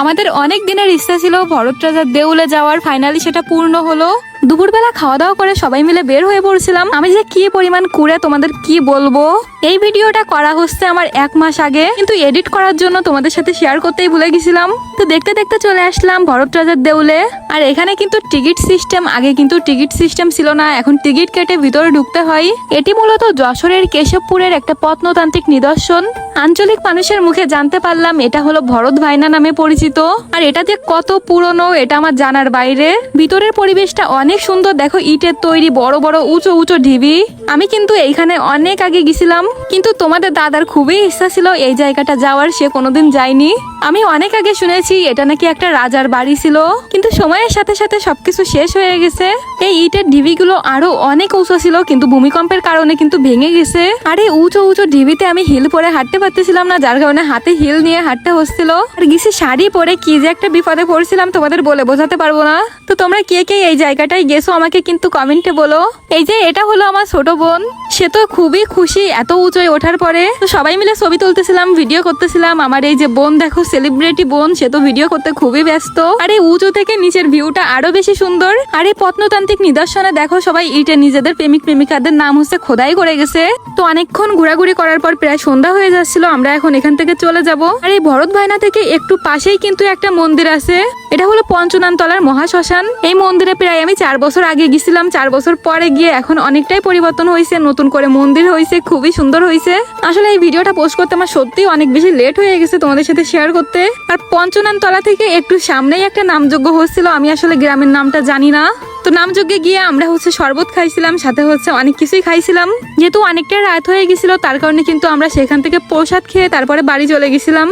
আমাদের অনেক দিনের ইচ্ছা ছিল ভরত রাজার দেউলে যাওয়ার, ফাইনালি সেটা পূর্ণ হলো। দুপুরবেলা খাওয়া দাওয়া করে সবাই মিলে বের হয়ে পড়ছিলাম। আমি যে কি পরিমাণ কুড়ে তোমাদের কি বলবো। এই ভিডিওটা করা হচ্ছে আমার 1 মাস আগে, কিন্তু এডিট করার জন্য তোমাদের সাথে শেয়ার করতেই ভুলে গেছিলাম। তো দেখতে দেখতে চলে আসলাম ভরত রাজার দেউলে। আর এখানে কিন্তু টিকিট সিস্টেম, আগে কিন্তু টিকিট সিস্টেম ছিল না, এখন টিকিট কেটে ভিতরে ঢুকতে হয়। এটি মূলত যশোরের কেশবপুরের একটা প্রত্নতান্ত্রিক নিদর্শন। আঞ্চলিক মানুষের মুখে জানতে পারলাম এটা হলো ভরত ভাইনা নামে পরিচিত। আর এটা যে কত পুরনো এটা আমার জানার বাইরে। ভিতরের পরিবেশটা অনেক সুন্দর, দেখো ইটের তৈরি বড় বড় উঁচু উঁচু ঢিবি। আমি কিন্তু এইখানে অনেক আগে গেছিলাম, কিন্তু তোমাদের দাদার খুবই ইচ্ছা ছিল এই জায়গাটা যাওয়ার, সে কোনোদিন যায়নি। আমি অনেক আগে শুনেছি এটা নাকি একটা রাজার বাড়ি ছিল, কিন্তু সময়ের সাথে সাথে সবকিছু শেষ হয়ে গেছে। এই ইটের ঢিবিগুলো আরো অনেক উঁচু ছিল, কিন্তু ভূমিকম্পের কারণে কিন্তু ভেঙে গেছে। আর এই উঁচু উঁচু ঢিবিতে আমি হিল পরে হাঁটতে পারতেছিলাম না, যার কারণে হাতে হিল নিয়ে হাঁটতে হচ্ছিল। আর গেছি শাড়ি পরে কি যে একটা বিপদে পড়ছিলাম তোমাদের বলে বোঝাতে পারবো না। তো তোমরা কে কে এই জায়গাটায় গেছো আমাকে কিন্তু কমেন্টে বলো। এই যে এটা হলো আমার ছোট বোন, সে তো খুবই খুশি এত উঁচুয় ওঠার পরে। তো সবাই মিলে ছবি তুলতেছিলাম, ভিডিও করতেছিলাম। আমার এই যে বোন দেখো, সেলিব্রিটি বোন, সে তো ভিডিও করতে খুবই ব্যস্ত। আর এই উঁচু থেকে নিচের ভিউটা আরো বেশি সুন্দর। আর এই প্রত্নতান্ত্রিক নিদর্শনে দেখো সবাই ইটে নিজেদের প্রেমিক প্রেমিকাদের নাম হচ্ছে খোদাই করে গেছে। তো অনেকক্ষণ ঘোরাঘুরি করার পর প্রায় সন্ধ্যা হয়ে যাচ্ছিল, আমরা এখন এখান থেকে চলে যাব। আর এই ভরত ভাইনা থেকে একটু পাশেই কিন্তু একটা মন্দির আছে, এটা হলো পঞ্চনানতলার মহাশ্মশান। এই মন্দিরে প্রায় আমি 4 বছর আগে গেছিলাম, 4 বছর পরে গিয়ে এখন অনেকটাই পরিবর্তন হয়েছে, নতুন করে মন্দির হয়েছে, খুবই সুন্দর হয়েছে। আসলে এই ভিডিওটা পোস্ট করতে আমার সত্যি অনেক বেশি লেট হয়ে গেছে তোমাদের সাথে শেয়ার করতে। আর পঞ্চনানতলা থেকে একটু সামনেই একটা নামযজ্ঞ হচ্ছিল, আমি আসলে গ্রামের নামটা জানি না। তো নামযজ্ঞে গিয়ে আমরা হচ্ছে শরবত খাইছিলাম, সাথে হচ্ছে অনেক কিছুই খাইছিলাম। যেহেতু অনেকটা রাত হয়ে গেছিল তার কারণে কিন্তু আমরা সেখান থেকে প্রসাদ খেয়ে তারপরে বাড়ি চলে গেছিলাম।